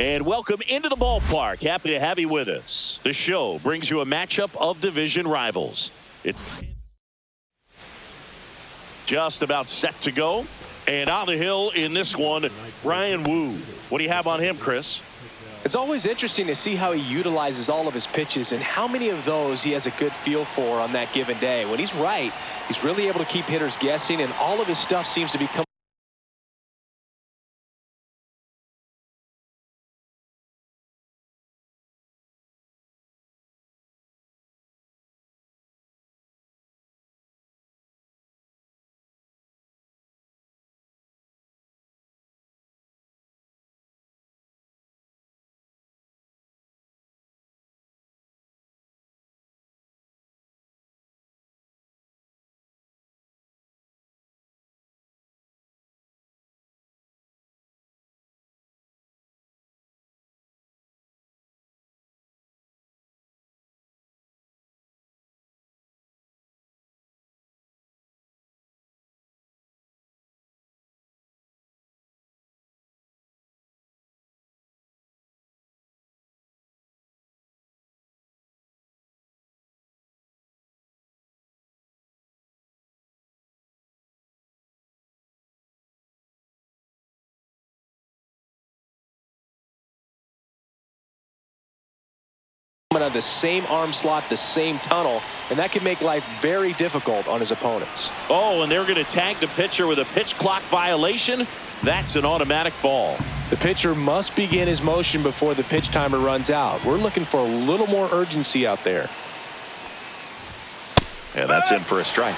And welcome into the ballpark. Happy to have you with us. The show brings you a matchup of division rivals. It's just about set to go. And on the hill in this one, Bryan Woo. What do you have on him, Chris? It's always interesting to see how he utilizes all of his pitches and how many of those he has a good feel for on that given day. When he's right, he's really able to keep hitters guessing, and all of his stuff seems to be coming. Of the same arm slot, the same tunnel, and that can make life very difficult on his opponents. Oh, and they're going to tag the pitcher with a pitch clock violation. That's an automatic ball. The pitcher must begin his motion before the pitch timer runs out. We're looking for a little more urgency out there. And that's in for a strike.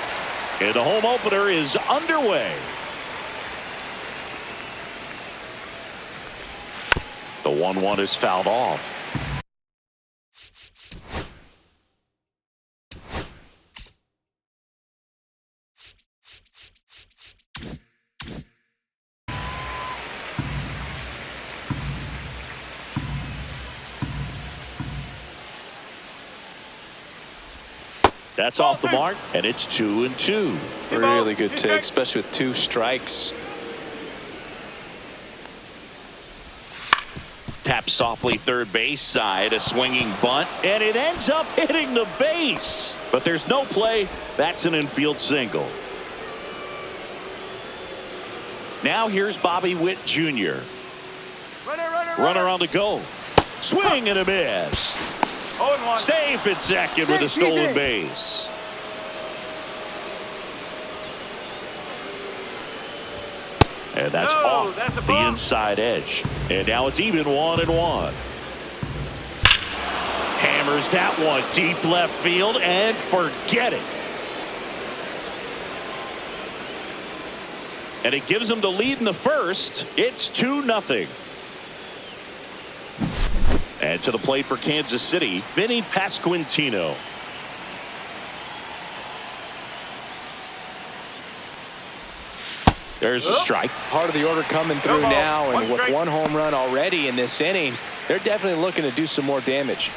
And the home opener is underway. The 1-1 is fouled off. That's off the mark, and it's 2-2. Really good take, especially with 2 strikes. Tap softly third base side, a swinging bunt, and it ends up hitting the base. But there's no play. That's an infield single. Now here's Bobby Witt Jr. Runner on the go. Swing and a miss. Safe at second with a stolen base. And that's off the inside edge. And now it's even 1-1. Hammers that one deep left field and forget it. And it gives them the lead in the first. It's 2-0. And to the plate for Kansas City, Vinny Pasquantino. There's a strike. Part of the order coming through now, and with 1 home run already in this inning, they're definitely looking to do some more damage.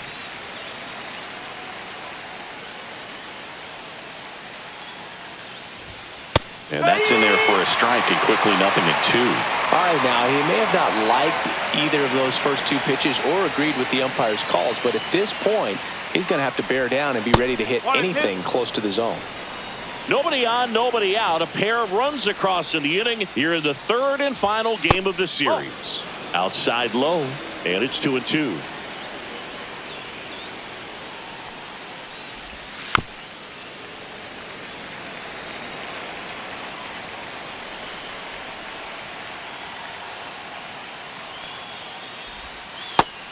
And that's in there for a strike, and quickly 0-2. All right, now he may have not liked either of those first 2 pitches or agreed with the umpire's calls, but at this point, he's going to have to bear down and be ready to hit anything close to the zone. Nobody on, nobody out. A pair of runs across in the inning here in the 3rd and final game of the series. Outside low, and it's 2-2.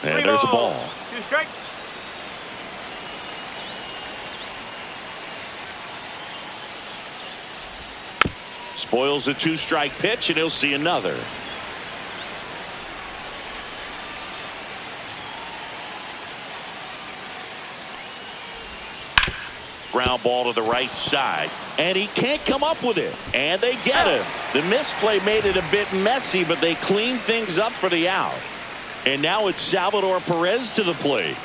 And there's a ball. 2 strikes. Spoils a 2-strike pitch, and he'll see another. Ground ball to the right side, and he can't come up with it. And they get him. The misplay made it a bit messy, but they cleaned things up for the out. And now it's Salvador Perez to the plate.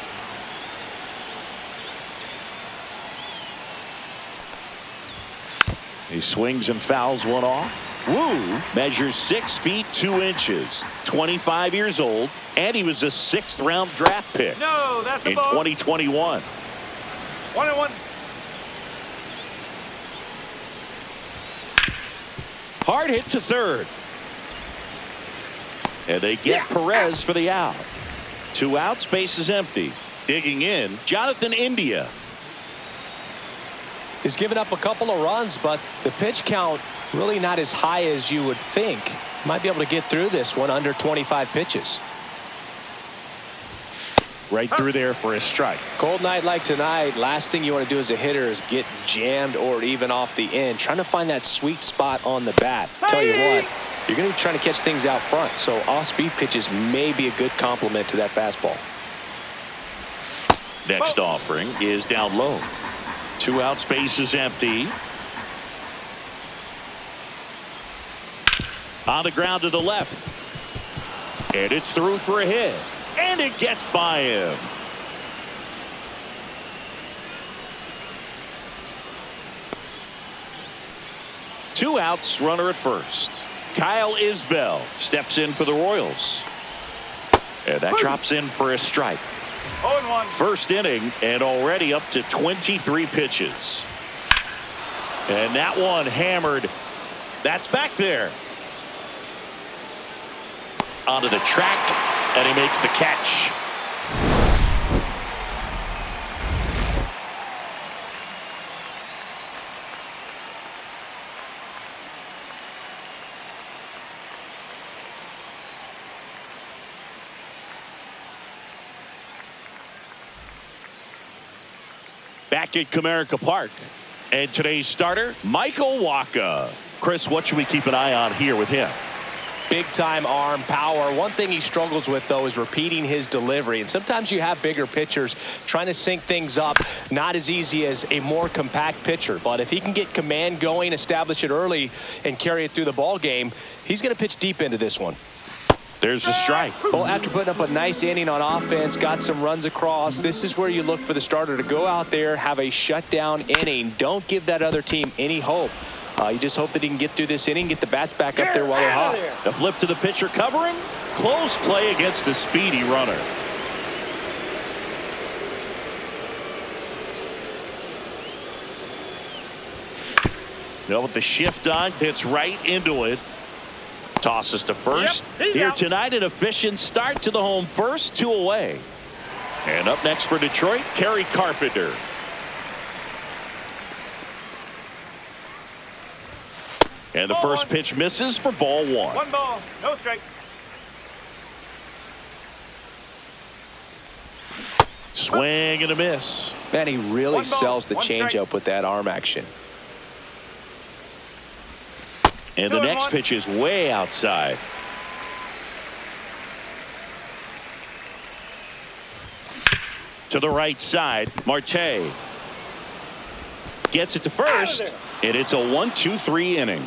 He swings and fouls one off. Wu measures 6 feet 2 inches, 25 years old, and he was a 6th round draft pick No, that's a in ball. 2021. 1-1. Hard hit to third. And they get Perez for the out. 2 outs, base is empty. Digging in, Jonathan India. He's given up a couple of runs, but the pitch count really not as high as you would think. Might be able to get through this one under 25 pitches. Right through there for a strike. Cold night like tonight, last thing you want to do as a hitter is get jammed or even off the end. Trying to find that sweet spot on the bat. Tell you what, you're going to be trying to catch things out front, so off-speed pitches may be a good complement to that fastball. Next offering is down low. 2 outs, base is empty. On the ground to the left. And it's through for a hit. And it gets by him. Two outs, runner at first. Kyle Isbell steps in for the Royals. And that drops in for a strike. 0-1. First inning and already up to 23 pitches. And that one hammered. That's back there. Onto the track, and he makes the catch. Back at Comerica Park. And today's starter, Michael Wacha. Chris, what should we keep an eye on here with him? Big time arm power. One thing he struggles with, though, is repeating his delivery. And sometimes you have bigger pitchers trying to sync things up. Not as easy as a more compact pitcher. But if he can get command going, establish it early, and carry it through the ball game, he's going to pitch deep into this one. There's the strike. Well, after putting up a nice inning on offense, got some runs across, this is where you look for the starter to go out there, have a shutdown inning. Don't give that other team any hope. You just hope that he can get through this inning, get the bats back up there while they're hot. A flip to the pitcher covering. Close play against the speedy runner. Now with the shift on, hits right into it. Tosses to first. Here tonight, an efficient start to the home first, 2 away. And up next for Detroit, Kerry Carpenter. And the first pitch misses for ball 1. 1 ball, no strike. Swing and a miss. Man, he really 1 ball, sells the 1 strike. changeup with that arm action. And the next pitch is way outside. To the right side, Marte gets it to first, and it's a 1-2-3 inning.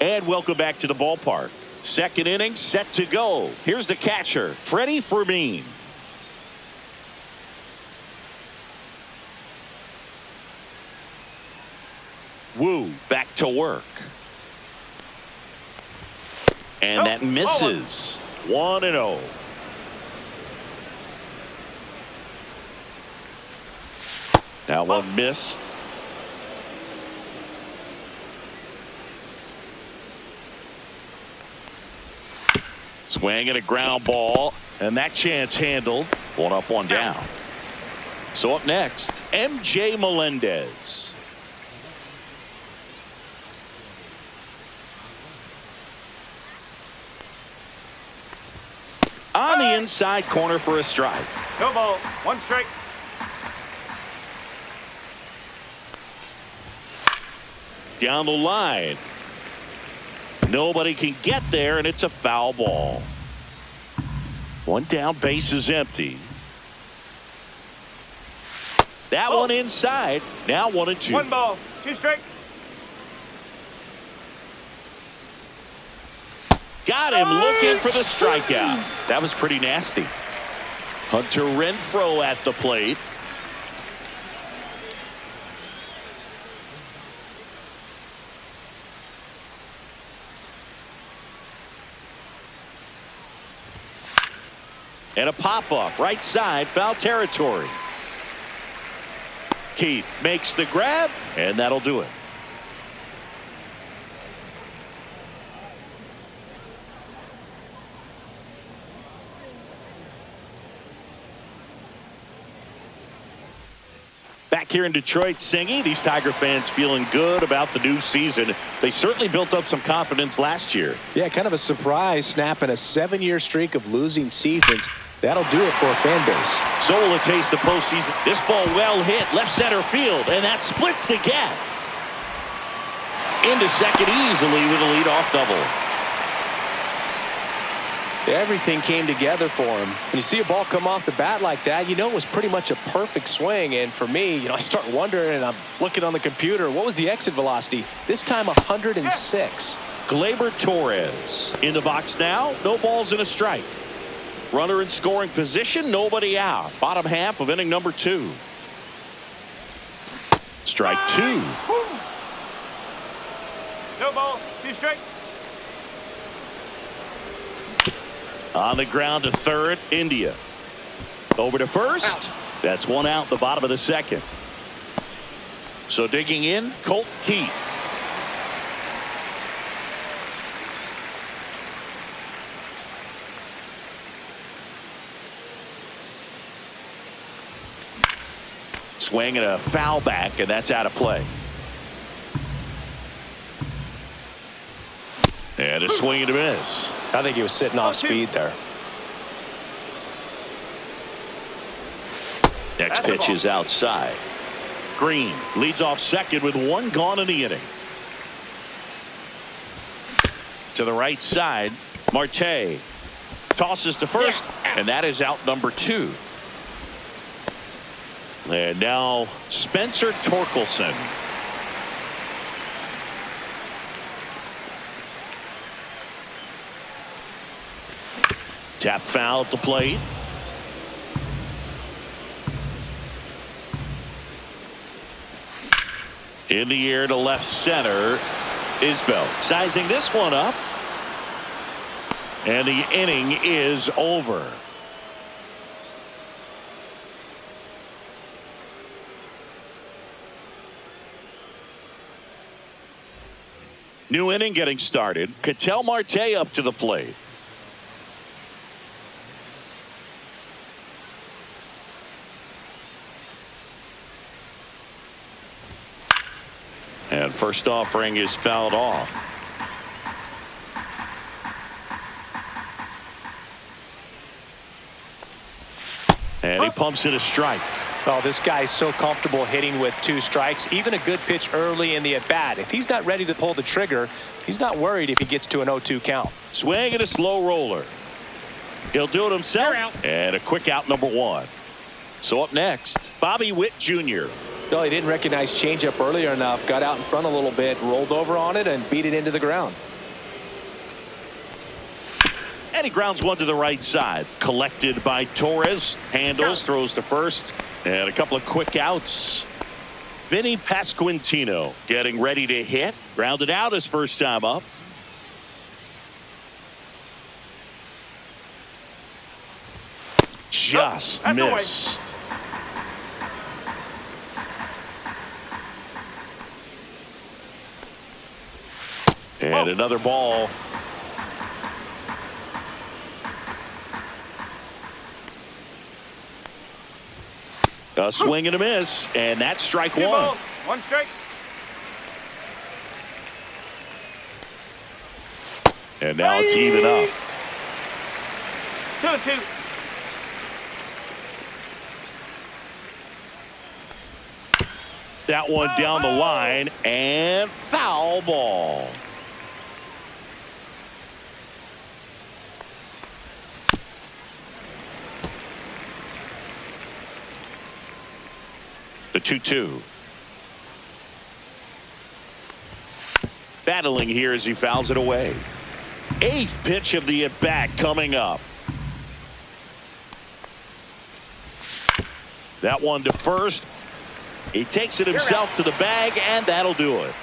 And welcome back to the ballpark. Second inning set to go. Here's the catcher, Freddie Fermin. Wu back to work. And that misses. 1-0. That one missed. Swing and a ground ball. And that chance handled. 1 up, 1 down. So up next, MJ Melendez. On the inside corner for a strike. No ball, 1 strike. Down the line. Nobody can get there, and it's a foul ball. 1 down, base is empty. That one inside. Now 1-2. 1 ball, 2 strike. Got him looking for the strikeout. That was pretty nasty. Hunter Renfroe at the plate. And a pop-up right side, foul territory. Keith makes the grab, and that'll do it. Back here in Detroit singing, these Tiger fans feeling good about the new season. They certainly built up some confidence last year. Yeah, kind of a surprise snapping a 7-year streak of losing seasons. That'll do it for a fan base. So will it taste the postseason. This ball well hit left center field, and that splits the gap. Into second easily with a leadoff double. Everything came together for him. When you see a ball come off the bat like that, you know it was pretty much a perfect swing. And for me, I start wondering, and I'm looking on the computer, what was the exit velocity? This time 106. Gleyber Torres in the box now. No balls and a strike. Runner in scoring position, nobody out. Bottom half of inning number 2. Strike 2. No ball. 2 strike. On the ground to third, India. Over to first. That's 1 out, the bottom of the second. So digging in, Colt Keith. Swing and a foul back, and that's out of play. And a swing and a miss. I think he was sitting off speed there. Next pitch is outside. Green leads off second with 1 gone in the inning. To the right side, Marte tosses to first, and that is out number 2. And now Spencer Torkelson. Tap foul at the plate. In the air to left center. Isbell sizing this one up. And the inning is over. New inning getting started. Ketel Marte up to the plate. And first offering is fouled off. And he pumps it a strike. Oh, this guy's so comfortable hitting with 2 strikes. Even a good pitch early in the at-bat. If he's not ready to pull the trigger, he's not worried if he gets to an 0-2 count. Swing and a slow roller. He'll do it himself. And a quick out number 1. So up next, Bobby Witt Jr. No, he didn't recognize changeup earlier enough. Got out in front a little bit, rolled over on it, and beat it into the ground. And he grounds one to the right side. Collected by Torres. Handles, throws to first. And a couple of quick outs. Vinny Pasquantino getting ready to hit. Grounded out his first time up. Just missed. And another ball. A swing and a miss, and that's strike 1. 1 strike. And now it's even up. 2-2. That one down the line, and foul ball. The 2-2. Battling here as he fouls it away. 8th pitch of the at-bat coming up. That one to first. He takes it himself to the bag, and that'll do it.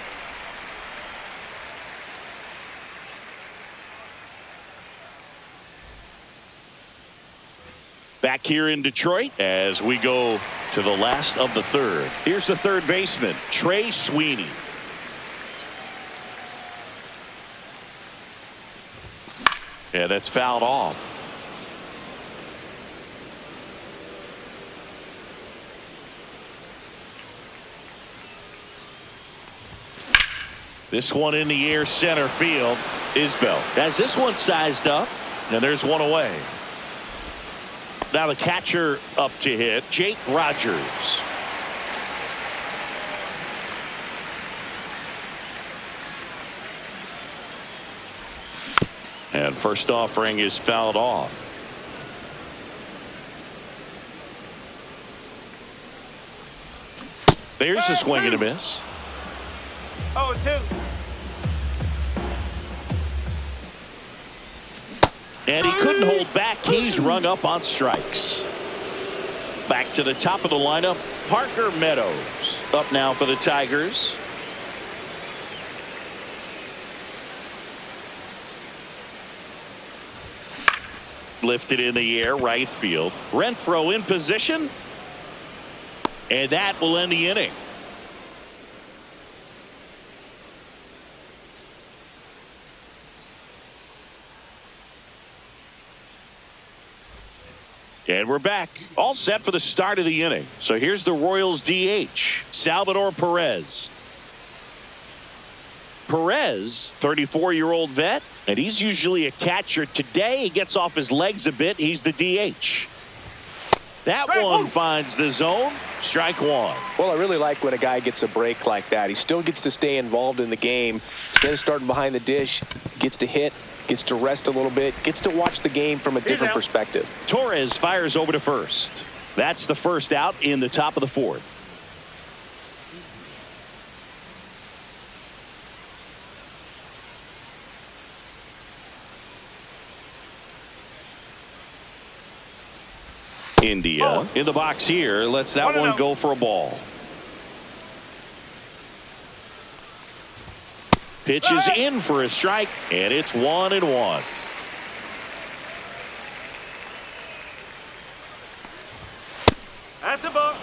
Back here in Detroit as we go to the last of the third. Here's the third baseman, Trey Sweeney. Yeah, that's fouled off. This one in the air center field. Isbell has this one sized up, and there's one away. Now the catcher up to hit, Jake Rogers. And first offering is fouled off. There's a swing and a miss. 0-2. And he couldn't hold back. He's rung up on strikes. Back to the top of the lineup, Parker Meadows. Up now for the Tigers. Lifted in the air, right field. Renfroe in position. And that will end the inning. And we're back, all set for the start of the inning. So here's the Royals DH, Salvador Perez. Perez, 34-year-old vet, and he's usually a catcher. Today he gets off his legs a bit. He's the DH. That one finds the zone. Strike one. Well, I really like when a guy gets a break like that. He still gets to stay involved in the game. Instead of starting behind the dish, he gets to hit, gets to rest a little bit, gets to watch the game from a different perspective. Torres fires over to first. That's the first out in the top of the fourth. India in the box here. Lets that one go for a ball. Pitches in for a strike, and it's 1-1. That's a ball.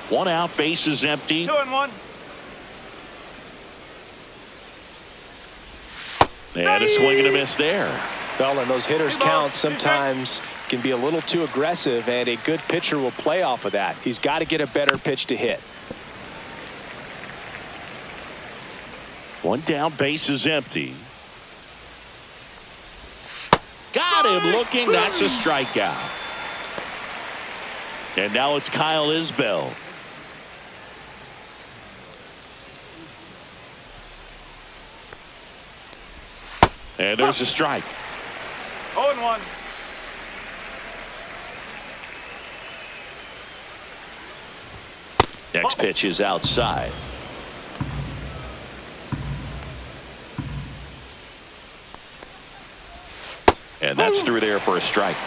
One out, bases empty. 2-1. And a swing and a miss there. Well, and those hitters' counts sometimes can be a little too aggressive, and a good pitcher will play off of that. He's got to get a better pitch to hit. One down, bases empty. Got him looking. That's a strikeout. And now it's Kyle Isbell. And there's a strike. 0-1. Next pitch is outside. And that's through there for a strike.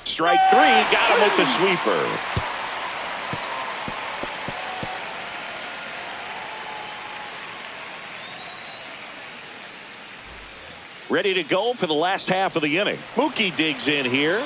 Strike three. Got him with the sweeper. Ready to go for the last half of the inning. Mookie digs in here.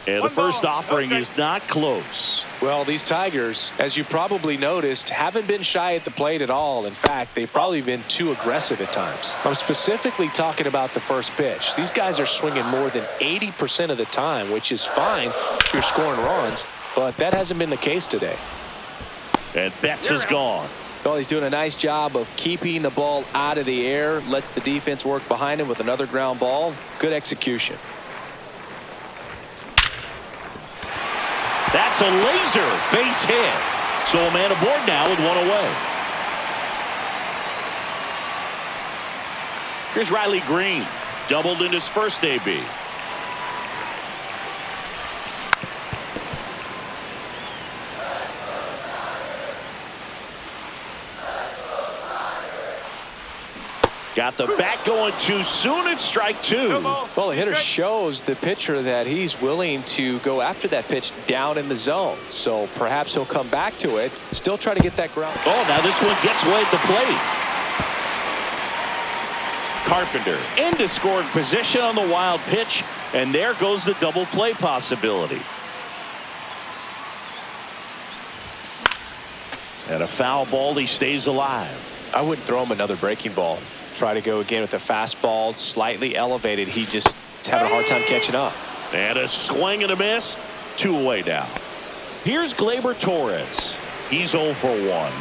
And the first offering is not close. Well, these Tigers, as you probably noticed, haven't been shy at the plate at all. In fact, they've probably been too aggressive at times. I'm specifically talking about the first pitch. These guys are swinging more than 80% of the time, which is fine if you're scoring runs, but that hasn't been the case today. And Betts is gone. Well, he's doing a nice job of keeping the ball out of the air, lets the defense work behind him with another ground ball. Good execution. That's a laser base hit. So a man aboard now with one away. Here's Riley Green. Doubled in his first AB. Got the bat going too soon. It's strike two. Well, the hitter shows the pitcher that he's willing to go after that pitch down in the zone. So perhaps he'll come back to it. Still try to get that ground. Oh, now this one gets away at the plate. Carpenter into scoring position on the wild pitch. And there goes the double play possibility. And a foul ball. He stays alive. I wouldn't throw him another breaking ball. Try to go again with the fastball, slightly elevated. He just is having a hard time catching up. And a swing and a miss. 2 away now. Here's Gleyber Torres. He's 0 for 1.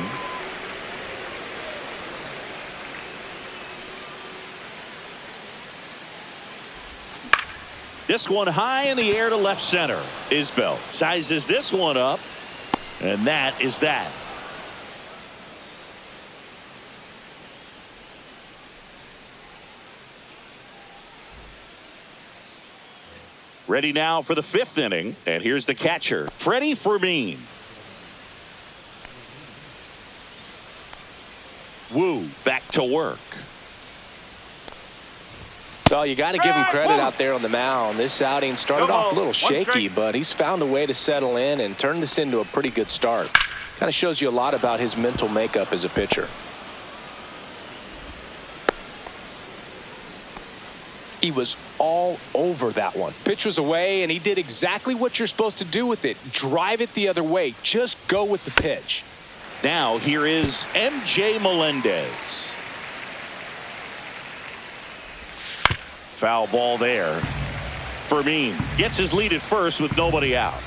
This one high in the air to left center. Isbell sizes this one up. And that is that. Ready now for the 5th inning. And here's the catcher, Freddie Fermin. Wu back to work. Well, you got to give him credit out there on the mound. This outing started off a little shaky, but he's found a way to settle in and turn this into a pretty good start. Kind of shows you a lot about his mental makeup as a pitcher. He was all over that one. Pitch was away, and he did exactly what you're supposed to do with it. Drive it the other way. Just go with the pitch. Now here is MJ Melendez. Foul ball there. Fermin gets his lead at first with nobody out.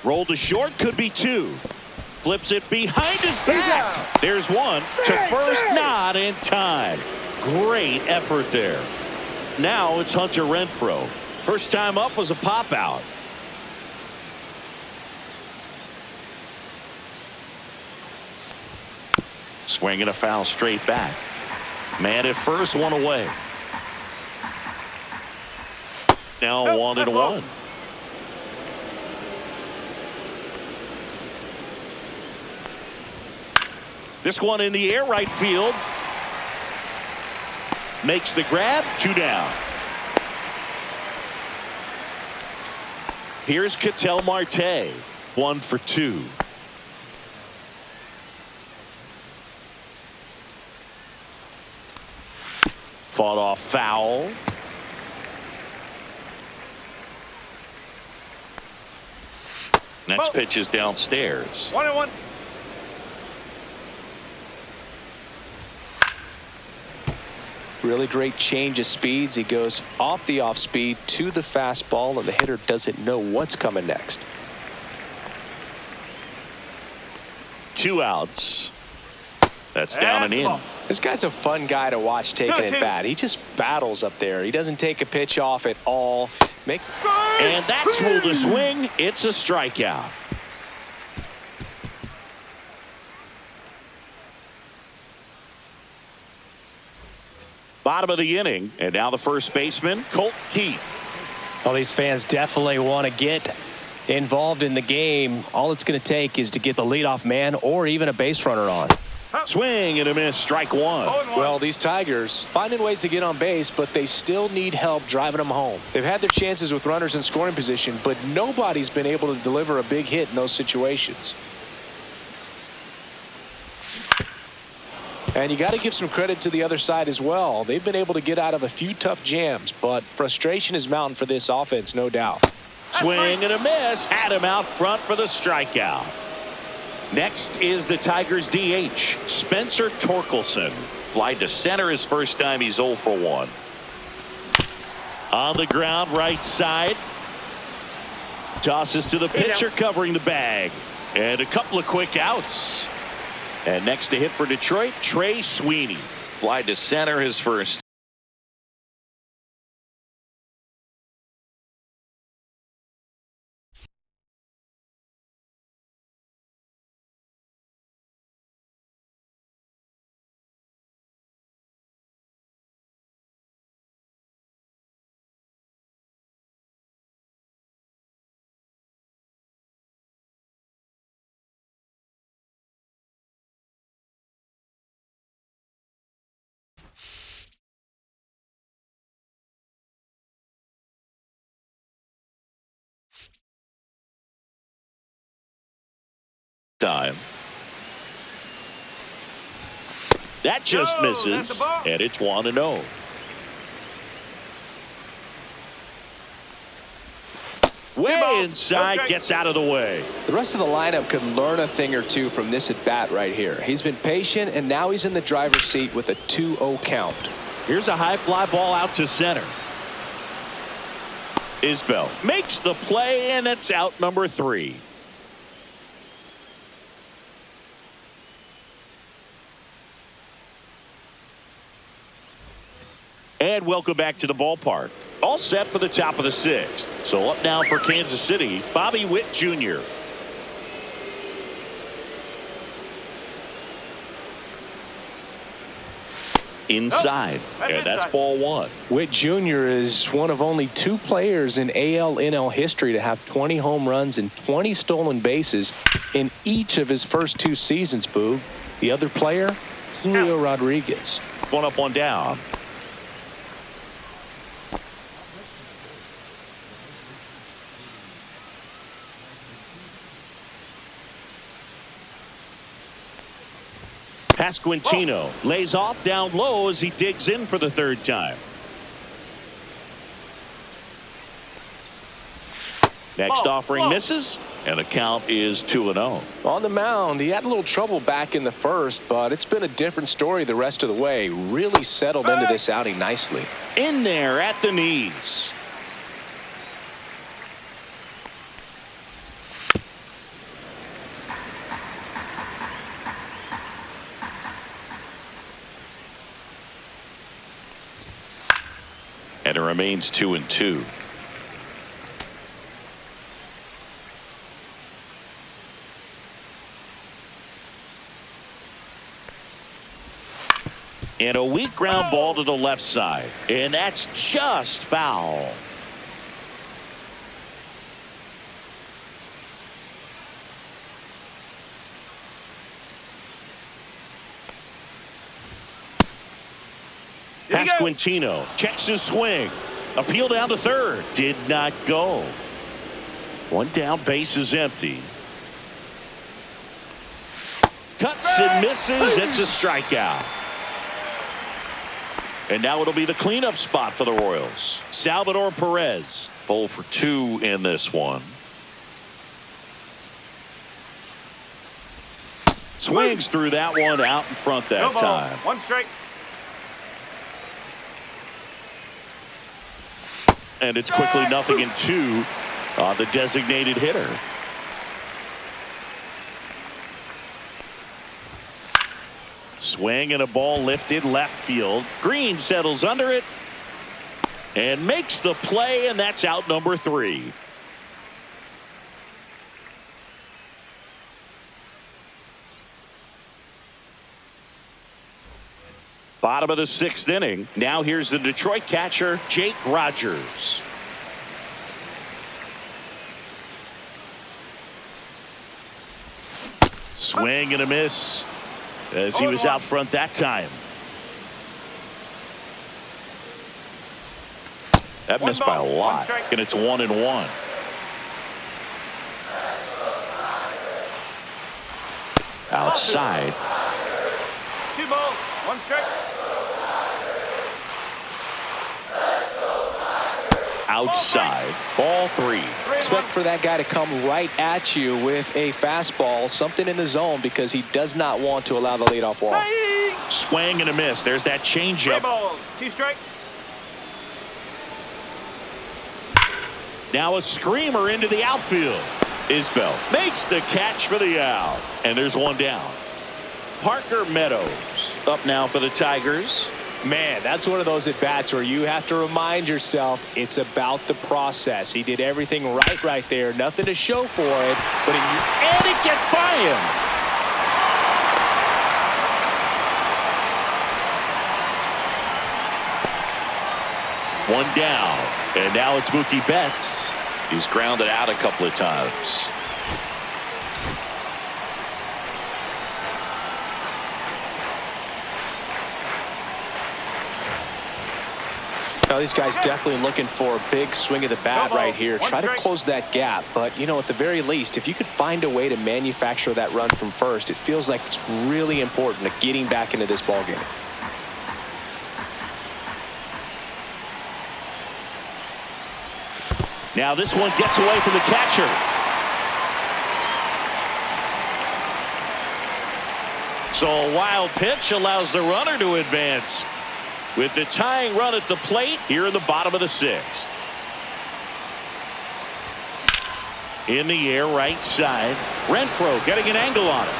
Rolled to short, could be 2. Flips it behind his back. There's 1 to first, not in time. Great effort there. Now it's Hunter Renfroe. First time up was a pop out. Swinging a foul straight back. Man at first, 1 away. Now 1-1. This one in the air, right field. Makes the grab. 2 down. Here's Ketel Marte. 1 for 2. Fought off foul. Next pitch is downstairs. 1-1. Really great change of speeds. He goes off the off speed to the fastball, and the hitter doesn't know what's coming next. 2 outs. That's down and in. This guy's a fun guy to watch taking it bat. He just battles up there. He doesn't take a pitch off at all. And that's ruled a swing. It's a strikeout. Bottom of the inning, and now the first baseman, Colt Keith. Well, these fans definitely want to get involved in the game. All it's going to take is to get the leadoff man or even a base runner on. Swing and a miss, strike 1. Well, these Tigers finding ways to get on base, but they still need help driving them home. They've had their chances with runners in scoring position, but nobody's been able to deliver a big hit in those situations. And you got to give some credit to the other side as well. They've been able to get out of a few tough jams, but frustration is mounting for this offense, no doubt. Swing and a miss. Had him out front for the strikeout. Next is the Tigers DH, Spencer Torkelson. Fly to center his first time. He's 0 for 1. On the ground, right side. Tosses to the pitcher, covering the bag. And a couple of quick outs. And next to hit for Detroit, Trey Sweeney. Fly to center his first. time. That just No, that's misses, a ball. and it's 1-0. Way balls. inside, Okay. gets out of the way. The rest of the lineup could learn a thing or two from this at bat right here. He's been patient, and now he's in the driver's seat with a 2-0 count. Here's a high fly ball out to center. Isbell makes the play, and it's out number 3. And welcome back to the ballpark. All set for the top of the 6th. So up now for Kansas City, Bobby Witt Jr. Inside, that's and that's inside. ball 1. Witt Jr. is one of only 2 players in AL/NL history to have 20 home runs and 20 stolen bases in each of his first 2 seasons, Boog. The other player, Julio Rodriguez. 1 up, 1 down. Pasquantino lays off down low as he digs in for the 3rd time. Next offering misses, and the count is 2-0. On the mound, he had a little trouble back in the first, but it's been a different story the rest of the way. Really settled into this outing nicely. In there at the knees. And it remains 2-2. And a weak ground ball to the left side. And that's just foul. Pasquantino checks his swing. Appeal down to 3rd. Did not go. 1 down, base is empty. Cuts and misses. It's a strikeout. And now it'll be the cleanup spot for the Royals. Salvador Perez. 0 for 2 in this one. Swings through that one out in front that time. 1 strike. And it's quickly 0-2 on the designated hitter. Swing and a ball lifted left field. Green settles under it and makes the play, and that's out number 3. Bottom of the 6th inning. Now here's the Detroit catcher, Jake Rogers. Swing and a miss as he was out front that time. That missed by a lot, and it's 1-1. Outside. 2 balls, 1 strike. Outside. Ball 3. Expect for that guy to come right at you with a fastball, something in the zone, because he does not want to allow the leadoff walk. Swing and a miss. There's that 3 changeup. balls, 2 strikes. Now a screamer into the outfield. Isbell makes the catch for the out. And there's 1 down. Parker Meadows up now for the Tigers. Man, that's one of those at-bats where you have to remind yourself it's about the process. He did everything right there. Nothing to show for it. But And it gets by him. One down. And now it's Mookie Betts. He's grounded out a couple of times. Now, these guys definitely looking for a big swing of the bat right here. Try to close that gap. But, you know, at the very least, if you could find a way to manufacture that run from first, it feels like it's really important to getting back into this ballgame. Now this one gets away from the catcher. So a wild pitch allows the runner to advance. With the tying run at the plate here in the bottom of the sixth. In the air, right side. Renfroe getting an angle on it.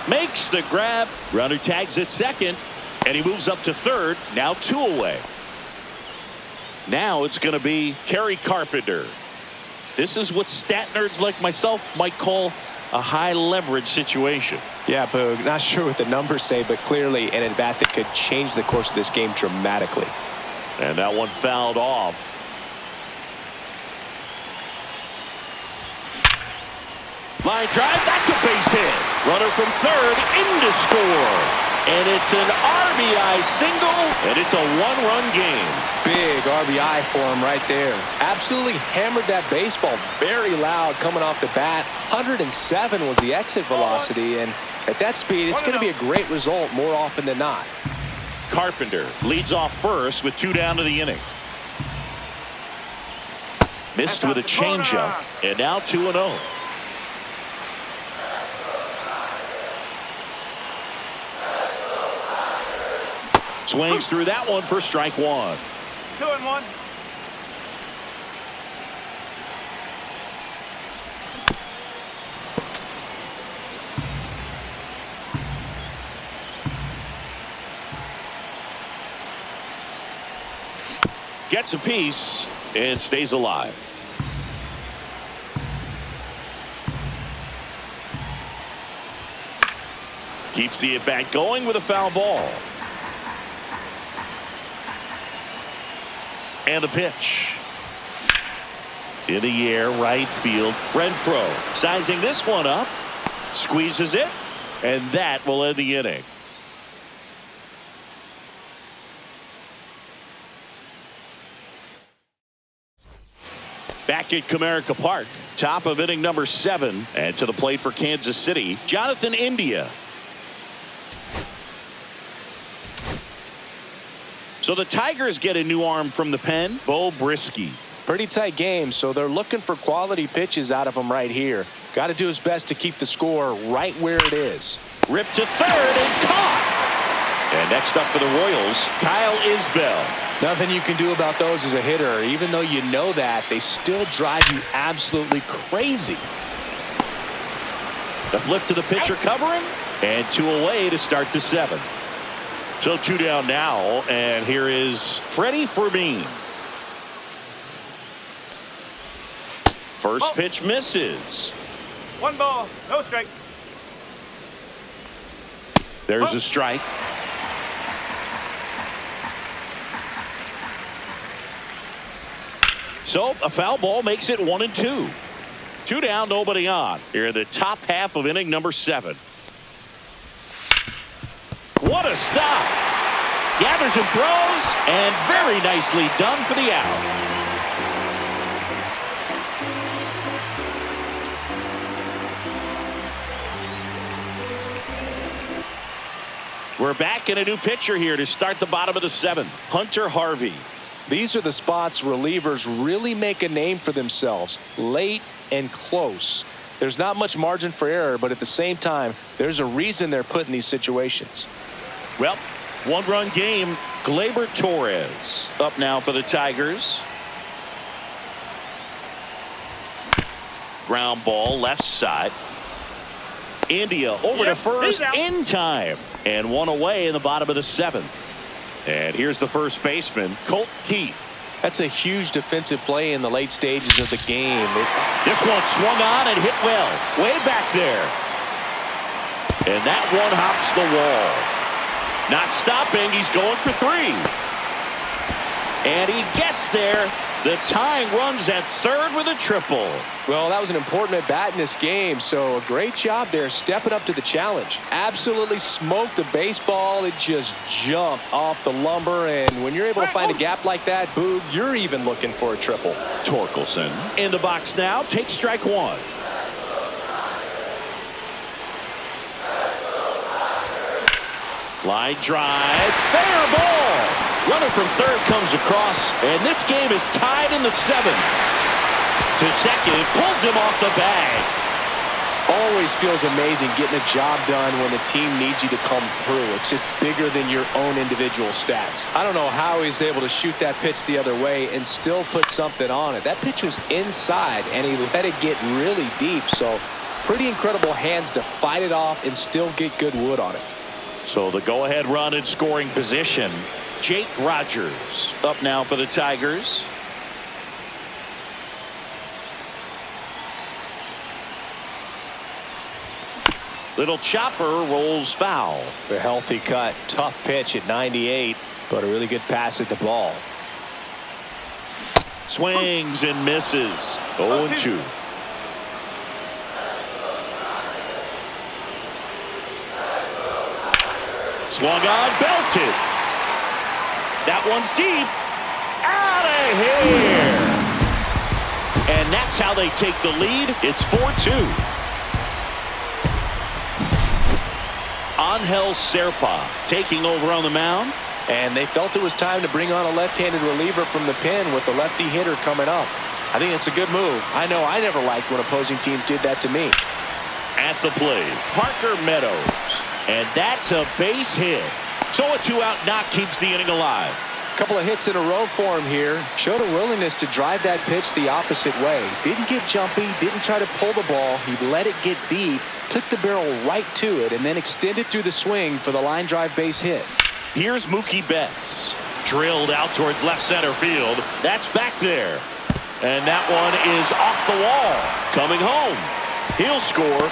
Makes the grab. Runner tags at second. And he moves up to third. Now 2 away. Now it's going to be Kerry Carpenter. This is what stat nerds like myself might call a high leverage situation. Yeah, Boog, not sure what the numbers say, but clearly an at-bat that could change the course of this game dramatically. And that one fouled off. Line drive, that's a base hit. Runner from third in to score. And it's an RBI single, and it's a 1-run game. Big RBI for him right there. Absolutely hammered that baseball. Very loud coming off the bat. 107 was the exit velocity, and at that speed, it's going to be a great result more often than not. Carpenter leads off first with 2 down to the inning. Missed with a changeup, and now 2-0. Swings through that one for strike 1. 2-1. Gets a piece and stays alive. Keeps the at bat going with a foul ball. And the pitch. In the air, right field. Renfroe sizing this one up. Squeezes it. And that will end the inning. Back at Comerica Park. Top of inning number 7. And to the plate for Kansas City, Jonathan India. So the Tigers get a new arm from the pen, Bo Brisky. Pretty tight game, so they're looking for quality pitches out of him right here. Got to do his best to keep the score right where it is. Ripped to third and caught. And next up for the Royals, Kyle Isbell. Nothing you can do about those as a hitter. Even though you know that, they still drive you absolutely crazy. The flip to the pitcher covering, and 2 away to start the 7th. So 2 down now, and here is Freddie Fermin. First pitch misses. 1 ball, no strike. There's a strike. So a foul ball makes it 1-2. 2 down, nobody on. Here in the top half of inning number 7. What a stop. Gathers and throws, and very nicely done for the out. We're back in a new pitcher here to start the bottom of the 7th. Hunter Harvey. These are the spots relievers really make a name for themselves. Late and close. There's not much margin for error, but at the same time, there's a reason they're put in these situations. Well, 1-run game. Gleyber Torres up now for the Tigers. Ground ball left side. India over to first in time. And 1 away in the bottom of the 7th. And here's the first baseman, Colt Keith. That's a huge defensive play in the late stages of the game. This one swung on and hit well. Way back there. And that one hops the wall. Not stopping. He's going for 3. And he gets there. The tying runs at third with a triple. Well, that was an important at bat in this game, so a great job there stepping up to the challenge. Absolutely smoked the baseball. It just jumped off the lumber, and when you're able to find a gap like that, Boog, you're even looking for a triple. Torkelson in the box now. Takes strike one. Line drive. Fair ball. Runner from third comes across, and this game is tied in the seventh. To second, pulls him off the bag. Always feels amazing getting a job done when the team needs you to come through. It's just bigger than your own individual stats. I don't know how he's able to shoot that pitch the other way and still put something on it. That pitch was inside, and he let it get really deep, so pretty incredible hands to fight it off and still get good wood on it. So the go-ahead run in scoring position. Jake Rogers up now for the Tigers. Little chopper rolls foul. A healthy cut. Tough pitch at 98, but a really good pass at the ball. Swings and misses. 0-2. Swung on, belted. That one's deep. Out of here. And that's how they take the lead. It's 4-2. Angel Serpa taking over on the mound. And they felt it was time to bring on a left-handed reliever from the pen with the lefty hitter coming up. I think it's a good move. I know I never liked when opposing teams did that to me. At the plate, Parker Meadows. And that's a base hit. So a two-out knock keeps the inning alive. Couple of hits in a row for him here. Showed a willingness to drive that pitch the opposite way. Didn't get jumpy, didn't try to pull the ball. He let it get deep, took the barrel right to it, and then extended through the swing for the line drive base hit. Here's Mookie Betts. Drilled out towards left center field. That's back there. And that one is off the wall. Coming home. He'll score.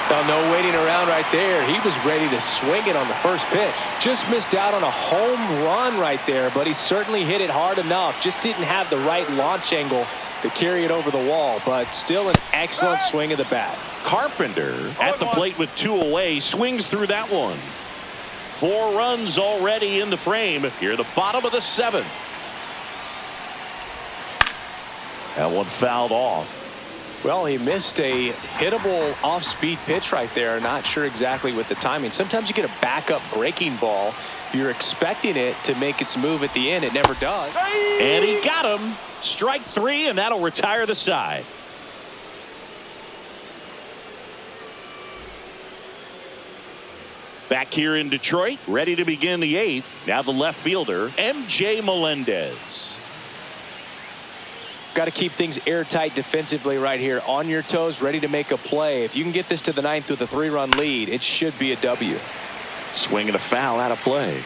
Well, no waiting around right there. He was ready to swing it on the first pitch. Just missed out on a home run right there, but he certainly hit it hard enough. Just didn't have the right launch angle to carry it over the wall, but still an excellent swing of the bat. Carpenter at the plate with two away, swings through that one. 4 runs already in the frame. Here, the bottom of the 7th. That one fouled off. Well, he missed a hittable off-speed pitch right there. Not sure exactly with the timing. Sometimes you get a backup breaking ball. You're expecting it to make its move at the end. It never does. And he got him. Strike 3, and that'll retire the side. Back here in Detroit, ready to begin the 8th. Now the left fielder, MJ Melendez. Got to keep things airtight defensively right here. On your toes, ready to make a play. If you can get this to the 9th with a 3-run lead, it should be a W. Swing and a foul out of play.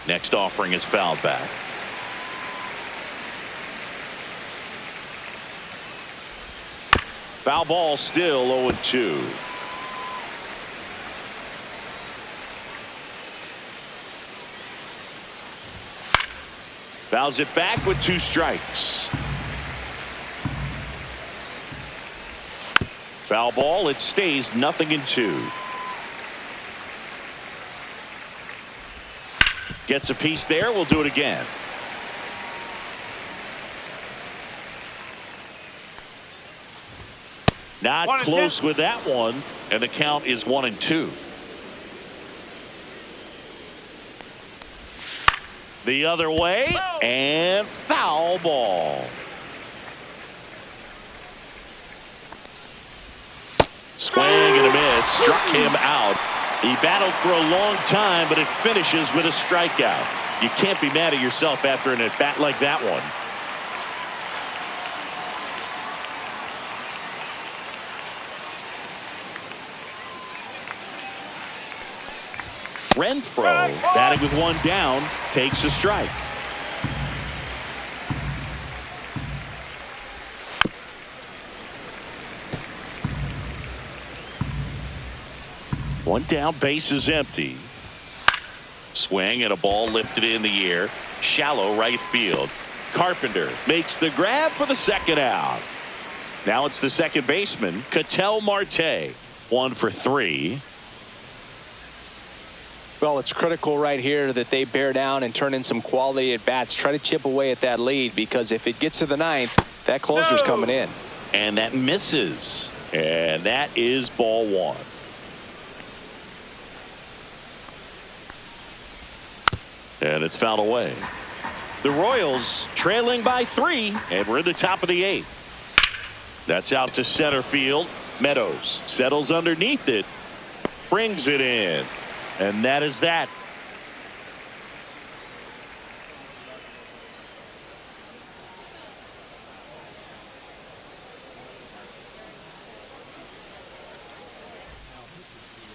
Next offering is fouled back. Foul ball still 0-2. Fouls it back with 2 strikes. Foul ball. It stays 0-2. Gets a piece there. We'll do it again. Not close with that one. And the count is 1-2. The other way, and foul ball. Swing and a miss. Struck him out. He battled for a long time, but it finishes with a strikeout. You can't be mad at yourself after an at-bat like that one. Renfroe, batting with 1 down, takes a strike. One down, base is empty. Swing and a ball lifted in the air. Shallow right field. Carpenter makes the grab for the second out. Now it's the second baseman, Ketel Marte. 1 for 3. Well, it's critical right here that they bear down and turn in some quality at bats. Try to chip away at that lead, because if it gets to the 9th, that closer's coming in. And that misses. And that is ball 1. And it's fouled away. The Royals trailing by 3, and we're in the top of the 8th. That's out to center field. Meadows settles underneath it, brings it in, and that is that.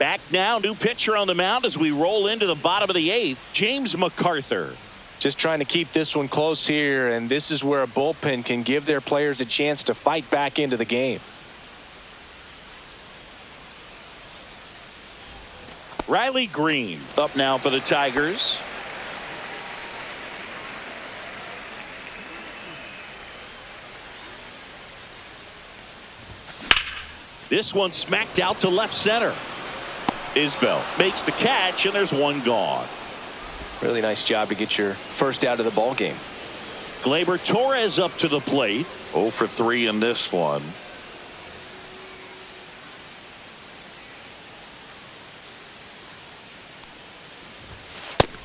Back now, new pitcher on the mound as we roll into the bottom of the 8th, James McArthur. Just trying to keep this one close here, and this is where a bullpen can give their players a chance to fight back into the game. Riley Green up now for the Tigers. This one smacked out to left center. Isbell makes the catch, and there's one gone. Really nice job to get your first out of the ball game. Gleyber Torres up to the plate. 0 for 3 in this one.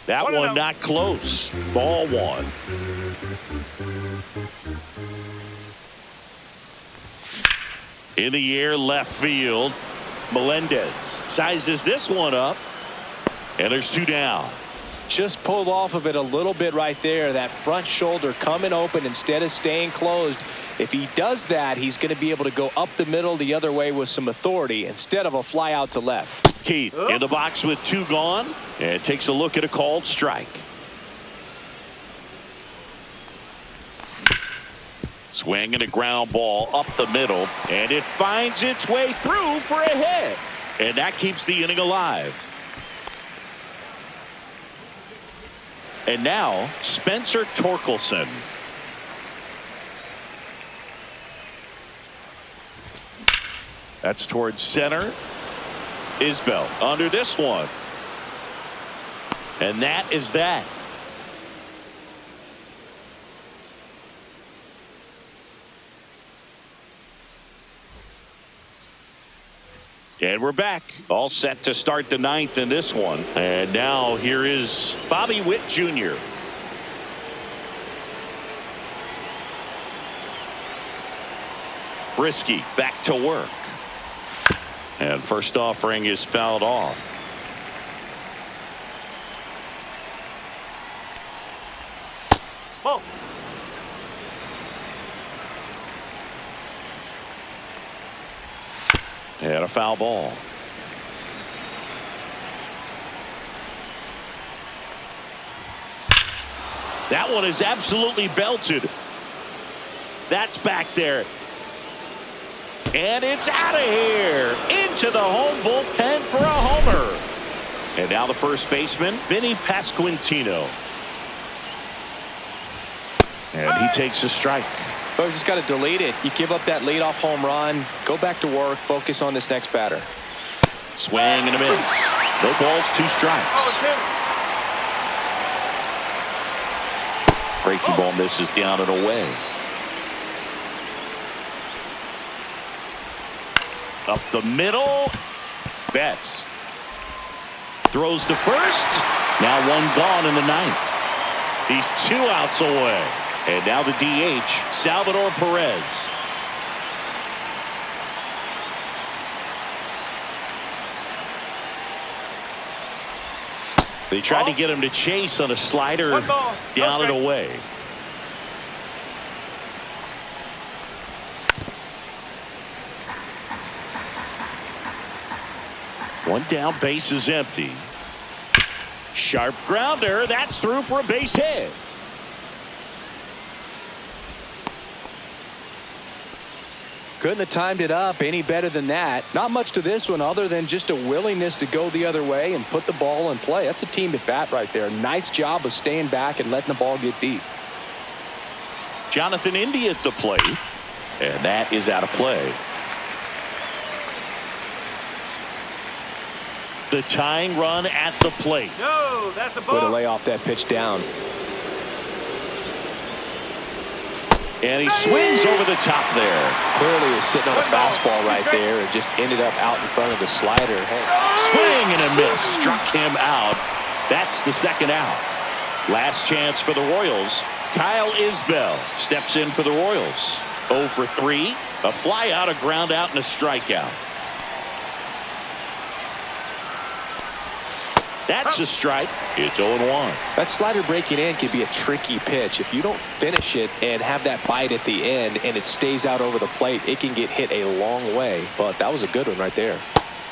That one not close. Ball 1. In the air, left field. Melendez sizes this one up, and there's 2 down. Just pulled off of it a little bit right there. That front shoulder coming open instead of staying closed. If he does that, he's going to be able to go up the middle the other way with some authority instead of a fly out to left. Keith in the box with 2 gone, and takes a look at a called strike. Swing and a ground ball up the middle, and it finds its way through for a hit, and that keeps the inning alive. And now Spencer Torkelson. That's towards center. Isbell under this one, and that is that. And we're back, all set to start the 9th in this one. And now here is Bobby Witt Jr. Brisky back to work. And first offering is fouled off. Ball. And a foul ball. That one is absolutely belted. That's back there. And it's out of here. Into the home bullpen for a homer. And now the first baseman, Vinny Pasquantino. And he takes a strike. But just got to delete it. You give up that leadoff home run. Go back to work. Focus on this next batter. Swing and a miss. No balls, 2 strikes. Breaking ball misses down and away. Up the middle. Betts throws to first. Now 1 gone in the 9th. He's 2 outs away. And now the DH, Salvador Perez. They tried to get him to chase on a slider down and away. One down, base is empty. Sharp grounder, that's through for a base hit. Couldn't have timed it up any better than that. Not much to this one other than just a willingness to go the other way and put the ball in play. That's a team at bat right there. Nice job of staying back and letting the ball get deep. Jonathan India at the plate, and that is out of play. The tying run at the plate. No, that's a Way to ball. lay off that pitch down. And he swings over the top there. Clearly was sitting on a fastball right there and just ended up out in front of the slider. Hey. Swing and a miss. Struck him out. That's the second out. Last chance for the Royals. Kyle Isbell steps in for the Royals. 0 for 3. A fly out, a ground out, and a strikeout. That's a strike. It's 0-1. That slider breaking in can be a tricky pitch. If you don't finish it and have that bite at the end and it stays out over the plate, it can get hit a long way. But that was a good one right there.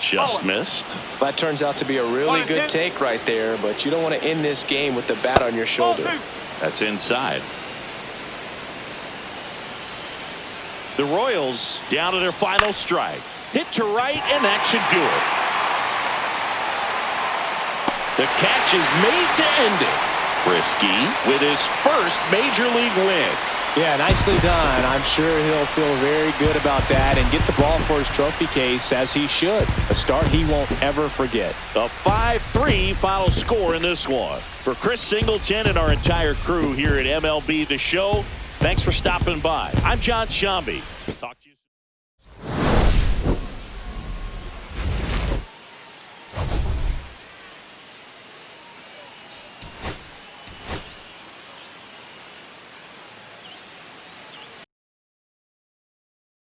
Just missed. That turns out to be a really good take right there, but you don't want to end this game with the bat on your shoulder. That's inside. The Royals down to their final strike. Hit to right, and that should do it. The catch is made to end it. Brisky with his first major league win. Yeah, nicely done. I'm sure he'll feel very good about that and get the ball for his trophy case, as he should. A start he won't ever forget. A 5-3 final score in this one. For Chris Singleton and our entire crew here at MLB The Show, thanks for stopping by. I'm John Shambi.